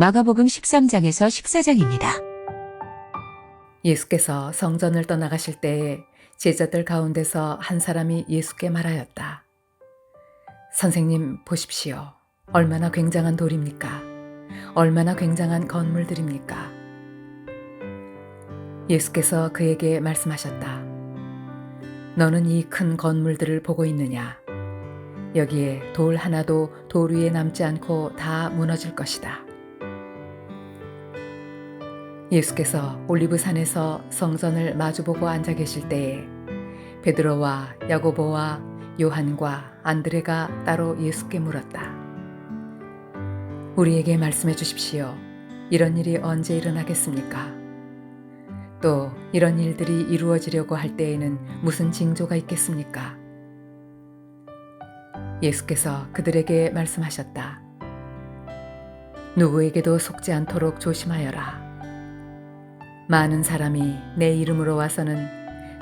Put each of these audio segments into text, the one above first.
마가복음 13장에서 14장입니다. 예수께서 성전을 떠나가실 때에 제자들 가운데서 한 사람이 예수께 말하였다. 선생님 보십시오. 얼마나 굉장한 돌입니까? 얼마나 굉장한 건물들입니까? 예수께서 그에게 말씀하셨다. 너는 이 큰 건물들을 보고 있느냐? 여기에 돌 하나도 돌 위에 남지 않고 다 무너질 것이다. 예수께서 올리브산에서 성전을 마주보고 앉아 계실 때에 베드로와 야고보와 요한과 안드레가 따로 예수께 물었다. 우리에게 말씀해 주십시오. 이런 일이 언제 일어나겠습니까? 또 이런 일들이 이루어지려고 할 때에는 무슨 징조가 있겠습니까? 예수께서 그들에게 말씀하셨다. 누구에게도 속지 않도록 조심하여라. 많은 사람이 내 이름으로 와서는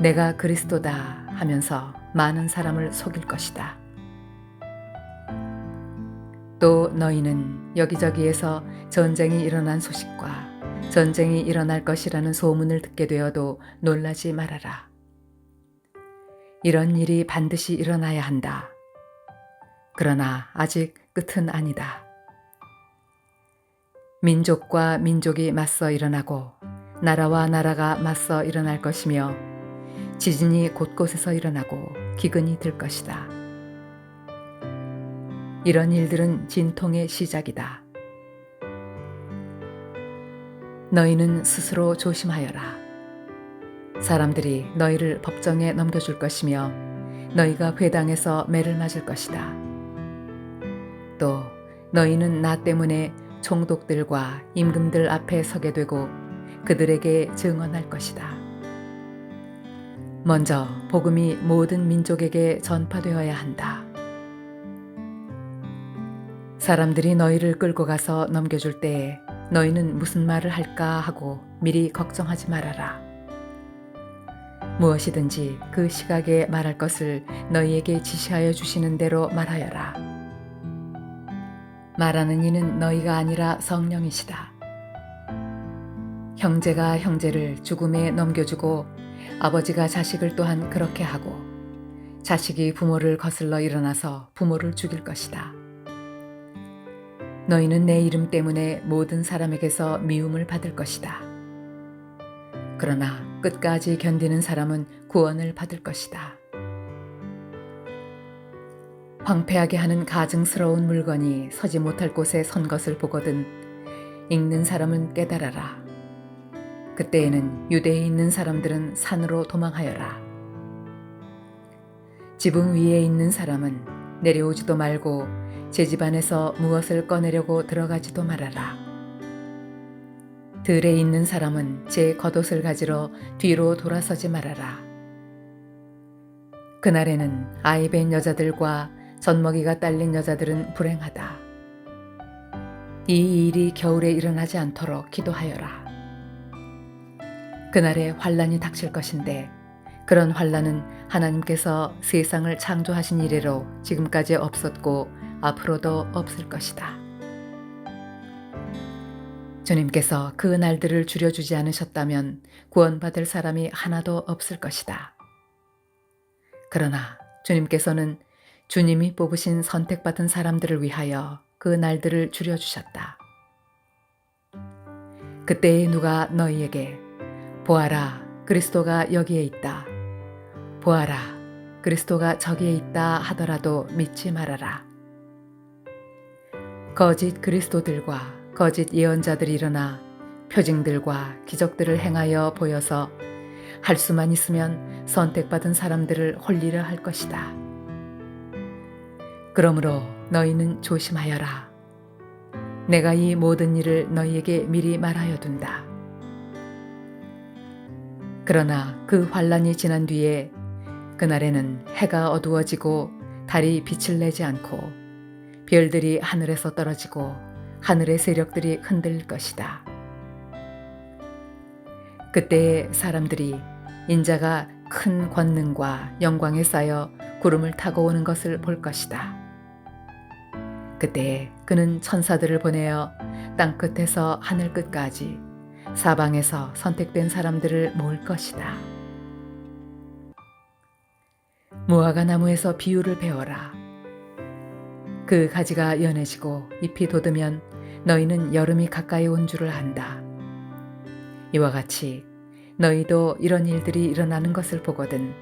내가 그리스도다 하면서 많은 사람을 속일 것이다. 또 너희는 여기저기에서 전쟁이 일어난 소식과 전쟁이 일어날 것이라는 소문을 듣게 되어도 놀라지 말아라. 이런 일이 반드시 일어나야 한다. 그러나 아직 끝은 아니다. 민족과 민족이 맞서 일어나고 나라와 나라가 맞서 일어날 것이며 지진이 곳곳에서 일어나고 기근이 들 것이다. 이런 일들은 진통의 시작이다. 너희는 스스로 조심하여라. 사람들이 너희를 법정에 넘겨줄 것이며 너희가 회당에서 매를 맞을 것이다. 또 너희는 나 때문에 총독들과 임금들 앞에 서게 되고 그들에게 증언할 것이다. 먼저 복음이 모든 민족에게 전파되어야 한다. 사람들이 너희를 끌고 가서 넘겨줄 때에 너희는 무슨 말을 할까 하고 미리 걱정하지 말아라. 무엇이든지 그 시각에 말할 것을 너희에게 지시하여 주시는 대로 말하여라. 말하는 이는 너희가 아니라 성령이시다. 형제가 형제를 죽음에 넘겨주고 아버지가 자식을 또한 그렇게 하고 자식이 부모를 거슬러 일어나서 부모를 죽일 것이다. 너희는 내 이름 때문에 모든 사람에게서 미움을 받을 것이다. 그러나 끝까지 견디는 사람은 구원을 받을 것이다. 황폐하게 하는 가증스러운 물건이 서지 못할 곳에 선 것을 보거든 읽는 사람은 깨달아라. 그때에는 유대에 있는 사람들은 산으로 도망하여라. 지붕 위에 있는 사람은 내려오지도 말고 제 집 안에서 무엇을 꺼내려고 들어가지도 말아라. 들에 있는 사람은 제 겉옷을 가지러 뒤로 돌아서지 말아라. 그날에는 아이 뵌 여자들과 젖먹이가 딸린 여자들은 불행하다. 이 일이 겨울에 일어나지 않도록 기도하여라. 그날에 환란이 닥칠 것인데 그런 환란은 하나님께서 세상을 창조하신 이래로 지금까지 없었고 앞으로도 없을 것이다. 주님께서 그 날들을 줄여주지 않으셨다면 구원받을 사람이 하나도 없을 것이다. 그러나 주님께서는 주님이 뽑으신 선택받은 사람들을 위하여 그 날들을 줄여주셨다. 그때에 누가 너희에게 보아라, 그리스도가 여기에 있다. 보아라, 그리스도가 저기에 있다 하더라도 믿지 말아라. 거짓 그리스도들과 거짓 예언자들이 일어나 표징들과 기적들을 행하여 보여서 할 수만 있으면 선택받은 사람들을 홀리려 할 것이다. 그러므로 너희는 조심하여라. 내가 이 모든 일을 너희에게 미리 말하여 둔다. 그러나 그 환란이 지난 뒤에 그날에는 해가 어두워지고 달이 빛을 내지 않고 별들이 하늘에서 떨어지고 하늘의 세력들이 흔들릴 것이다. 그때에 사람들이 인자가 큰 권능과 영광에 쌓여 구름을 타고 오는 것을 볼 것이다. 그때에 그는 천사들을 보내어 땅끝에서 하늘 끝까지 사방에서 선택된 사람들을 모을 것이다. 무화과 나무에서 비유를 배워라. 그 가지가 연해지고 잎이 돋으면 너희는 여름이 가까이 온 줄을 안다. 이와 같이 너희도 이런 일들이 일어나는 것을 보거든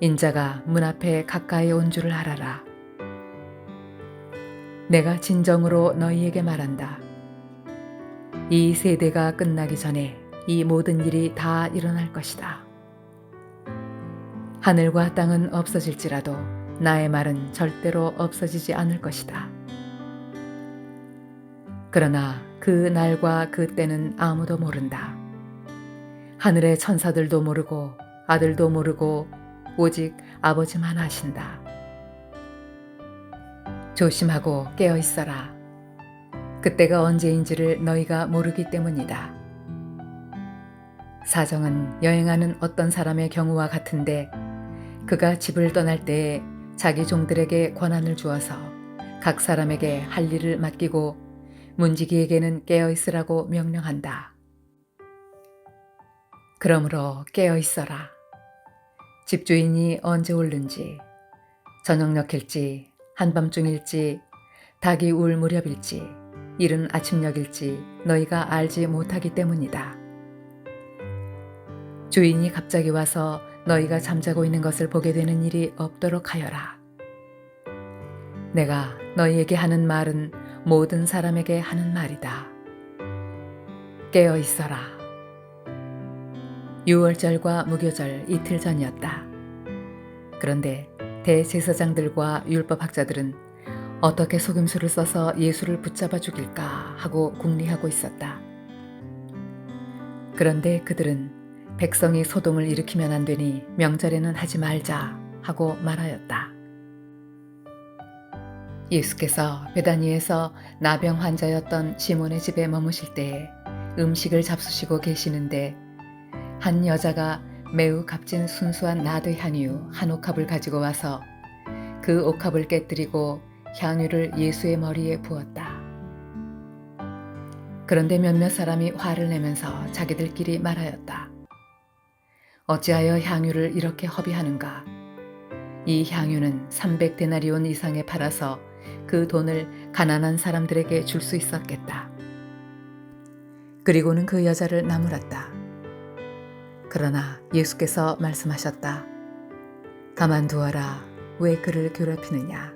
인자가 문 앞에 가까이 온 줄을 알아라. 내가 진정으로 너희에게 말한다. 이 세대가 끝나기 전에 이 모든 일이 다 일어날 것이다. 하늘과 땅은 없어질지라도 나의 말은 절대로 없어지지 않을 것이다. 그러나 그 날과 그 때는 아무도 모른다. 하늘의 천사들도 모르고 아들도 모르고 오직 아버지만 아신다. 조심하고 깨어 있어라. 그때가 언제인지를 너희가 모르기 때문이다. 사정은 여행하는 어떤 사람의 경우와 같은데 그가 집을 떠날 때에 자기 종들에게 권한을 주어서 각 사람에게 할 일을 맡기고 문지기에게는 깨어 있으라고 명령한다. 그러므로 깨어 있어라. 집주인이 언제 올는지, 저녁녘일지, 한밤중일지, 닭이 울 무렵일지, 이른 아침녘일지 너희가 알지 못하기 때문이다. 주인이 갑자기 와서 너희가 잠자고 있는 것을 보게 되는 일이 없도록 하여라. 내가 너희에게 하는 말은 모든 사람에게 하는 말이다. 깨어 있어라. 유월절과 무교절 이틀 전이었다. 그런데 대제사장들과 율법학자들은 어떻게 속임수를 써서 예수를 붙잡아 죽일까 하고 궁리하고 있었다. 그런데 그들은 백성이 소동을 일으키면 안 되니 명절에는 하지 말자 하고 말하였다. 예수께서 베다니에서 나병 환자였던 시몬의 집에 머무실 때에 음식을 잡수시고 계시는데 한 여자가 매우 값진 순수한 나드 향유 한 옥합을 가지고 와서 그 옥합을 깨뜨리고 향유를 예수의 머리에 부었다. 그런데 몇몇 사람이 화를 내면서 자기들끼리 말하였다. 어찌하여 향유를 이렇게 허비하는가? 이 향유는 300데나리온 이상에 팔아서 그 돈을 가난한 사람들에게 줄 수 있었겠다. 그리고는 그 여자를 나무랐다. 그러나 예수께서 말씀하셨다. 가만두어라. 왜 그를 괴롭히느냐?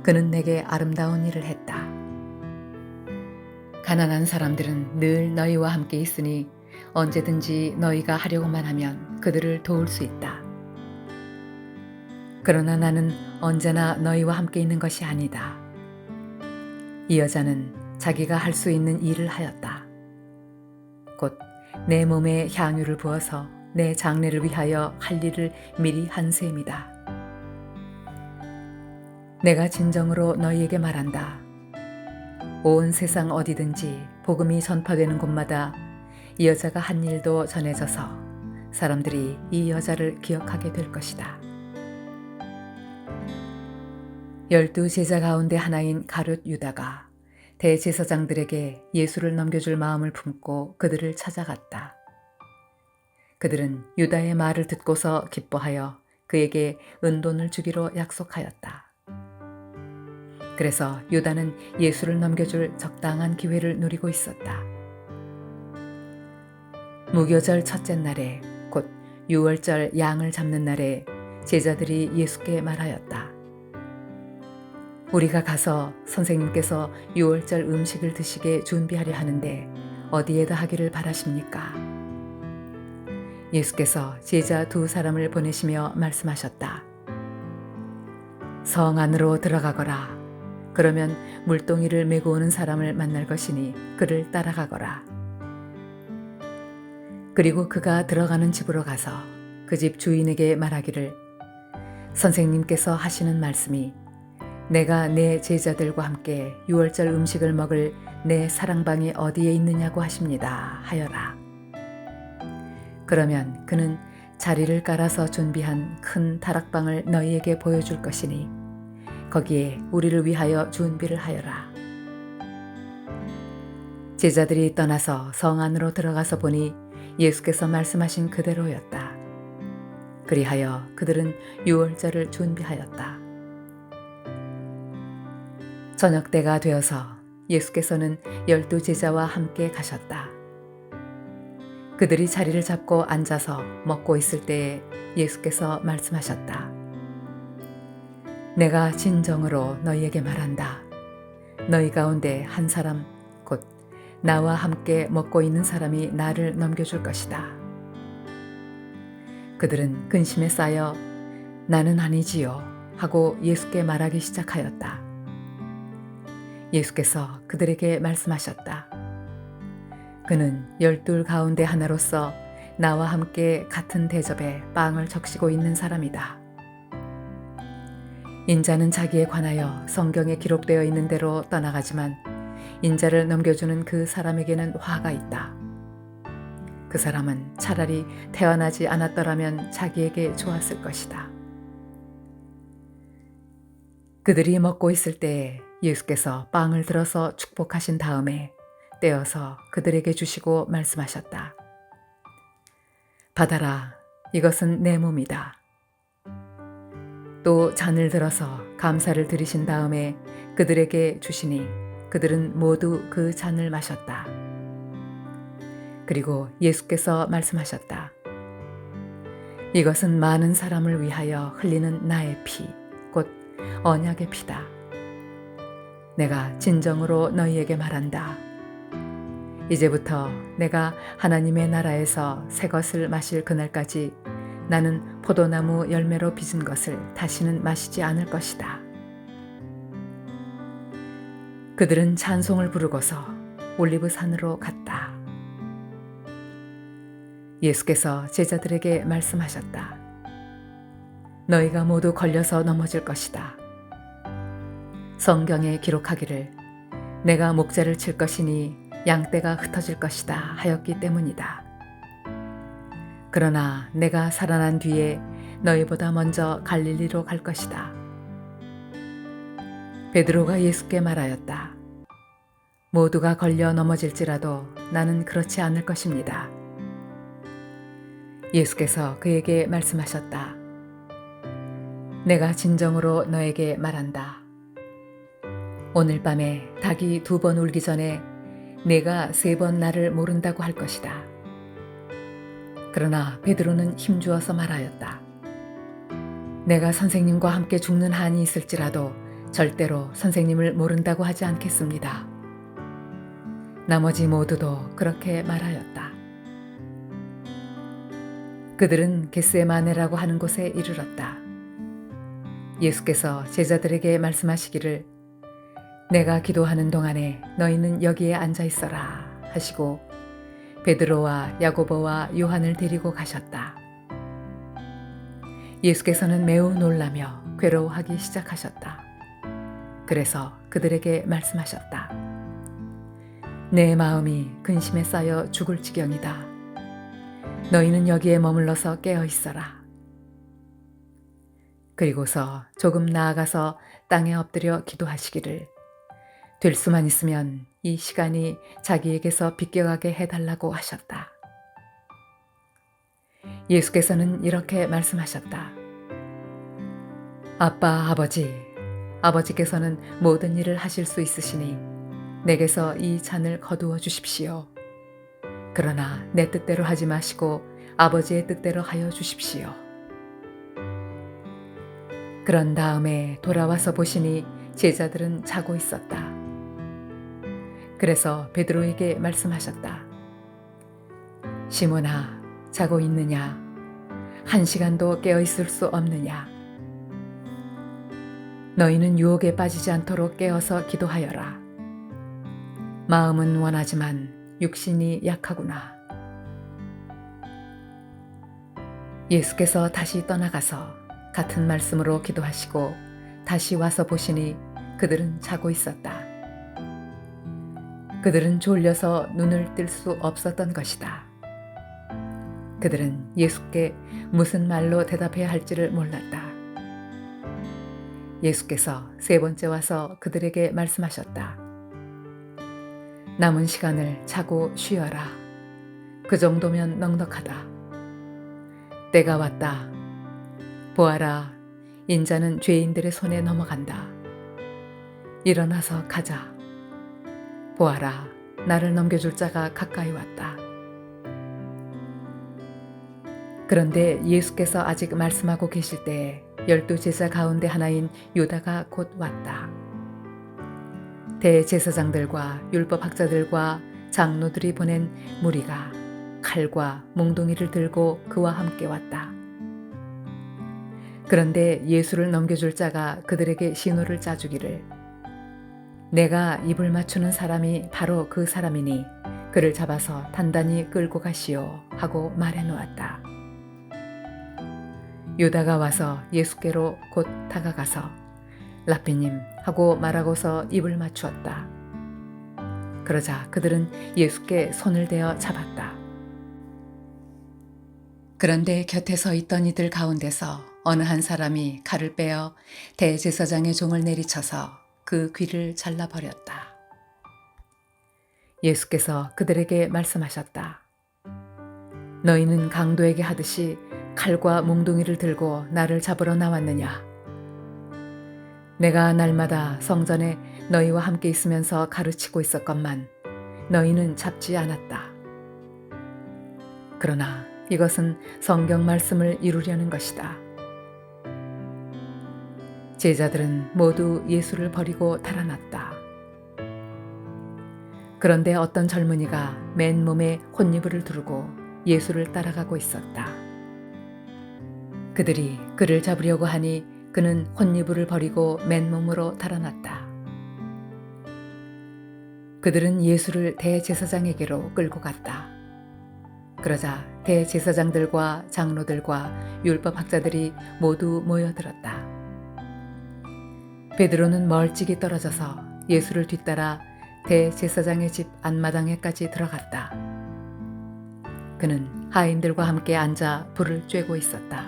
그는 내게 아름다운 일을 했다. 가난한 사람들은 늘 너희와 함께 있으니 언제든지 너희가 하려고만 하면 그들을 도울 수 있다. 그러나 나는 언제나 너희와 함께 있는 것이 아니다. 이 여자는 자기가 할 수 있는 일을 하였다. 곧 내 몸에 향유를 부어서 내 장례를 위하여 할 일을 미리 한 셈이다. 내가 진정으로 너희에게 말한다. 온 세상 어디든지 복음이 전파되는 곳마다 이 여자가 한 일도 전해져서 사람들이 이 여자를 기억하게 될 것이다. 12 제자 가운데 하나인 가룟 유다가 대제사장들에게 예수를 넘겨줄 마음을 품고 그들을 찾아갔다. 그들은 유다의 말을 듣고서 기뻐하여 그에게 은돈을 주기로 약속하였다. 그래서 유다는 예수를 넘겨줄 적당한 기회를 누리고 있었다. 무교절 첫째 날에 곧 유월절 양을 잡는 날에 제자들이 예수께 말하였다. 우리가 가서 선생님께서 유월절 음식을 드시게 준비하려 하는데 어디에다 하기를 바라십니까? 예수께서 제자 2 사람을 보내시며 말씀하셨다. 성 안으로 들어가거라. 그러면 물동이를 메고 오는 사람을 만날 것이니 그를 따라가거라. 그리고 그가 들어가는 집으로 가서 그 집 주인에게 말하기를 선생님께서 하시는 말씀이 내가 내 제자들과 함께 유월절 음식을 먹을 내 사랑방이 어디에 있느냐고 하십니다 하여라. 그러면 그는 자리를 깔아서 준비한 큰 다락방을 너희에게 보여줄 것이니 거기에 우리를 위하여 준비를 하여라. 제자들이 떠나서 성 안으로 들어가서 보니 예수께서 말씀하신 그대로였다. 그리하여 그들은 유월절을 준비하였다. 저녁 때가 되어서 예수께서는 12 제자와 함께 가셨다. 그들이 자리를 잡고 앉아서 먹고 있을 때에 예수께서 말씀하셨다. 내가 진정으로 너희에게 말한다. 너희 가운데 한 사람, 곧 나와 함께 먹고 있는 사람이 나를 넘겨줄 것이다. 그들은 근심에 쌓여 나는 아니지요 하고 예수께 말하기 시작하였다. 예수께서 그들에게 말씀하셨다. 그는 12 가운데 하나로서 나와 함께 같은 대접에 빵을 적시고 있는 사람이다. 인자는 자기에 관하여 성경에 기록되어 있는 대로 떠나가지만 인자를 넘겨주는 그 사람에게는 화가 있다. 그 사람은 차라리 태어나지 않았더라면 자기에게 좋았을 것이다. 그들이 먹고 있을 때에 예수께서 빵을 들어서 축복하신 다음에 떼어서 그들에게 주시고 말씀하셨다. 받아라, 이것은 내 몸이다. 또 잔을 들어서 감사를 드리신 다음에 그들에게 주시니 그들은 모두 그 잔을 마셨다. 그리고 예수께서 말씀하셨다. 이것은 많은 사람을 위하여 흘리는 나의 피, 곧 언약의 피다. 내가 진정으로 너희에게 말한다. 이제부터 내가 하나님의 나라에서 새 것을 마실 그날까지 나는 포도나무 열매로 빚은 것을 다시는 마시지 않을 것이다. 그들은 찬송을 부르고서 올리브산으로 갔다. 예수께서 제자들에게 말씀하셨다. 너희가 모두 걸려서 넘어질 것이다. 성경에 기록하기를 내가 목자를 칠 것이니 양떼가 흩어질 것이다 하였기 때문이다. 그러나 내가 살아난 뒤에 너희보다 먼저 갈릴리로 갈 것이다. 베드로가 예수께 말하였다. 모두가 걸려 넘어질지라도 나는 그렇지 않을 것입니다. 예수께서 그에게 말씀하셨다. 내가 진정으로 너에게 말한다. 오늘 밤에 닭이 2번 울기 전에 내가 3번 나를 모른다고 할 것이다. 그러나 베드로는 힘주어서 말하였다. 내가 선생님과 함께 죽는 한이 있을지라도 절대로 선생님을 모른다고 하지 않겠습니다. 나머지 모두도 그렇게 말하였다. 그들은 겟세마네라고 하는 곳에 이르렀다. 예수께서 제자들에게 말씀하시기를 내가 기도하는 동안에 너희는 여기에 앉아 있어라 하시고 베드로와 야고보와 요한을 데리고 가셨다. 예수께서는 매우 놀라며 괴로워하기 시작하셨다. 그래서 그들에게 말씀하셨다. 내 마음이 근심에 쌓여 죽을 지경이다. 너희는 여기에 머물러서 깨어 있어라. 그리고서 조금 나아가서 땅에 엎드려 기도하시기를 될 수만 있으면 이 시간이 자기에게서 비껴가게 해달라고 하셨다. 예수께서는 이렇게 말씀하셨다. 아빠, 아버지께서는 모든 일을 하실 수 있으시니 내게서 이 잔을 거두어 주십시오. 그러나 내 뜻대로 하지 마시고 아버지의 뜻대로 하여 주십시오. 그런 다음에 돌아와서 보시니 제자들은 자고 있었다. 그래서 베드로에게 말씀하셨다. 시몬아, 자고 있느냐? 1시간도 깨어 있을 수 없느냐? 너희는 유혹에 빠지지 않도록 깨어서 기도하여라. 마음은 원하지만 육신이 약하구나. 예수께서 다시 떠나가서 같은 말씀으로 기도하시고 다시 와서 보시니 그들은 자고 있었다. 그들은 졸려서 눈을 뜰 수 없었던 것이다. 그들은 예수께 무슨 말로 대답해야 할지를 몰랐다. 예수께서 3번째 와서 그들에게 말씀하셨다. 남은 시간을 자고 쉬어라. 그 정도면 넉넉하다. 때가 왔다. 보아라, 인자는 죄인들의 손에 넘어간다. 일어나서 가자. 보아라, 나를 넘겨줄 자가 가까이 왔다. 그런데 예수께서 아직 말씀하고 계실 때에 12 제자 가운데 하나인 유다가 곧 왔다. 대제사장들과 율법학자들과 장로들이 보낸 무리가 칼과 몽둥이를 들고 그와 함께 왔다. 그런데 예수를 넘겨줄 자가 그들에게 신호를 짜주기를, 내가 입을 맞추는 사람이 바로 그 사람이니 그를 잡아서 단단히 끌고 가시오 하고 말해 놓았다. 유다가 와서 예수께로 곧 다가가서 라삐님 하고 말하고서 입을 맞추었다. 그러자 그들은 예수께 손을 대어 잡았다. 그런데 곁에 서 있던 이들 가운데서 어느 한 사람이 칼을 빼어 대제사장의 종을 내리쳐서 그 귀를 잘라버렸다. 예수께서 그들에게 말씀하셨다. 너희는 강도에게 하듯이 칼과 몽둥이를 들고 나를 잡으러 나왔느냐? 내가 날마다 성전에 너희와 함께 있으면서 가르치고 있었건만 너희는 잡지 않았다. 그러나 이것은 성경 말씀을 이루려는 것이다. 제자들은 모두 예수를 버리고 달아났다. 그런데 어떤 젊은이가 맨몸에 혼이불을 두르고 예수를 따라가고 있었다. 그들이 그를 잡으려고 하니 그는 혼이불을 버리고 맨몸으로 달아났다. 그들은 예수를 대제사장에게로 끌고 갔다. 그러자 대제사장들과 장로들과 율법학자들이 모두 모여들었다. 베드로는 멀찍이 떨어져서 예수를 뒤따라 대제사장의 집 안마당에까지 들어갔다. 그는 하인들과 함께 앉아 불을 쬐고 있었다.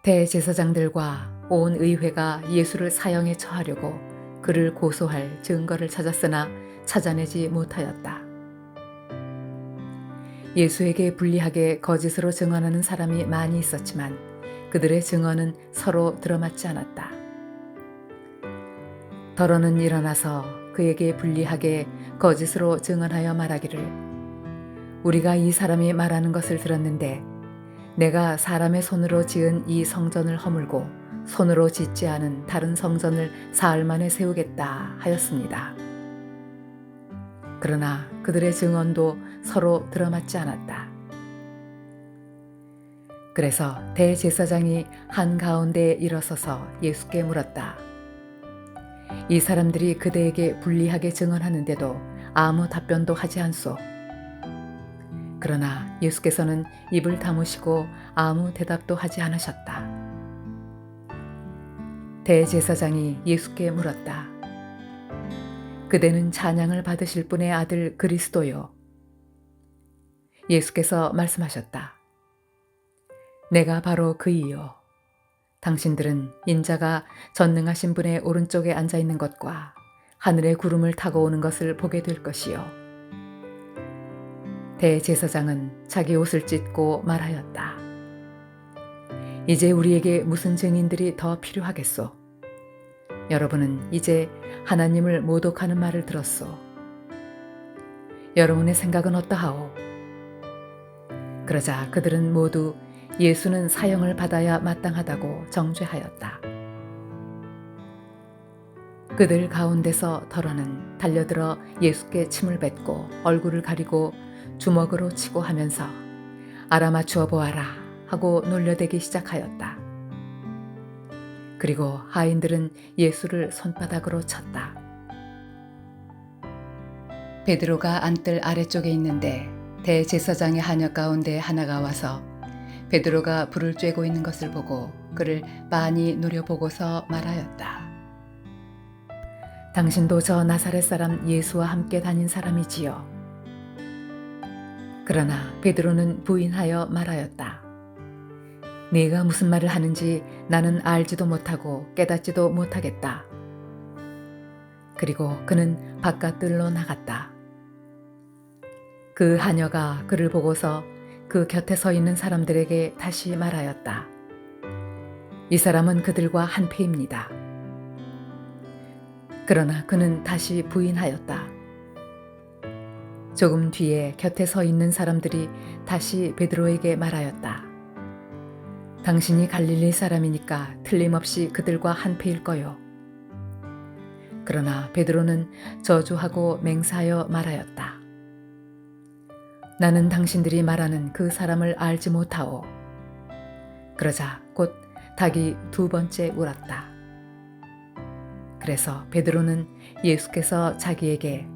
대제사장들과 온 의회가 예수를 사형에 처하려고 그를 고소할 증거를 찾았으나 찾아내지 못하였다. 예수에게 불리하게 거짓으로 증언하는 사람이 많이 있었지만 그들의 증언은 서로 들어맞지 않았다. 더러는 일어나서 그에게 불리하게 거짓으로 증언하여 말하기를, 우리가 이 사람이 말하는 것을 들었는데 내가 사람의 손으로 지은 이 성전을 허물고 손으로 짓지 않은 다른 성전을 사흘 만에 세우겠다 하였습니다. 그러나 그들의 증언도 서로 들어맞지 않았다. 그래서 대제사장이 한가운데에 일어서서 예수께 물었다. 이 사람들이 그대에게 불리하게 증언하는데도 아무 답변도 하지 않소. 그러나 예수께서는 입을 다무시고 아무 대답도 하지 않으셨다. 대제사장이 예수께 물었다. 그대는 찬양을 받으실 분의 아들 그리스도요. 예수께서 말씀하셨다. 내가 바로 그이요. 당신들은 인자가 전능하신 분의 오른쪽에 앉아 있는 것과 하늘의 구름을 타고 오는 것을 보게 될 것이요. 대제사장은 자기 옷을 찢고 말하였다. 이제 우리에게 무슨 증인들이 더 필요하겠소? 여러분은 이제 하나님을 모독하는 말을 들었소. 여러분의 생각은 어떠하오? 그러자 그들은 모두 예수는 사형을 받아야 마땅하다고 정죄하였다. 그들 가운데서 더러는 달려들어 예수께 침을 뱉고 얼굴을 가리고 주먹으로 치고 하면서 알아맞추어 보아라 하고 놀려대기 시작하였다. 그리고 하인들은 예수를 손바닥으로 쳤다. 베드로가 안뜰 아래쪽에 있는데 대제사장의 하녀 가운데 하나가 와서 베드로가 불을 쬐고 있는 것을 보고 그를 빤히 노려보고서 말하였다. 당신도 저 나사렛 사람 예수와 함께 다닌 사람이지요. 그러나 베드로는 부인하여 말하였다. 네가 무슨 말을 하는지 나는 알지도 못하고 깨닫지도 못하겠다. 그리고 그는 바깥들로 나갔다. 그 하녀가 그를 보고서 그 곁에 서 있는 사람들에게 다시 말하였다. 이 사람은 그들과 한패입니다. 그러나 그는 다시 부인하였다. 조금 뒤에 곁에 서 있는 사람들이 다시 베드로에게 말하였다. 당신이 갈릴리 사람이니까 틀림없이 그들과 한패일 거요. 그러나 베드로는 저주하고 맹세하여 말하였다. 나는 당신들이 말하는 그 사람을 알지 못하오. 그러자 곧 닭이 2번째 울었다. 그래서 베드로는 예수께서 자기에게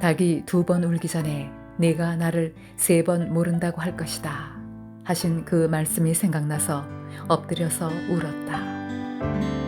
닭이 2번 울기 전에 네가 나를 3번 모른다고 할 것이다 하신 그 말씀이 생각나서 엎드려서 울었다.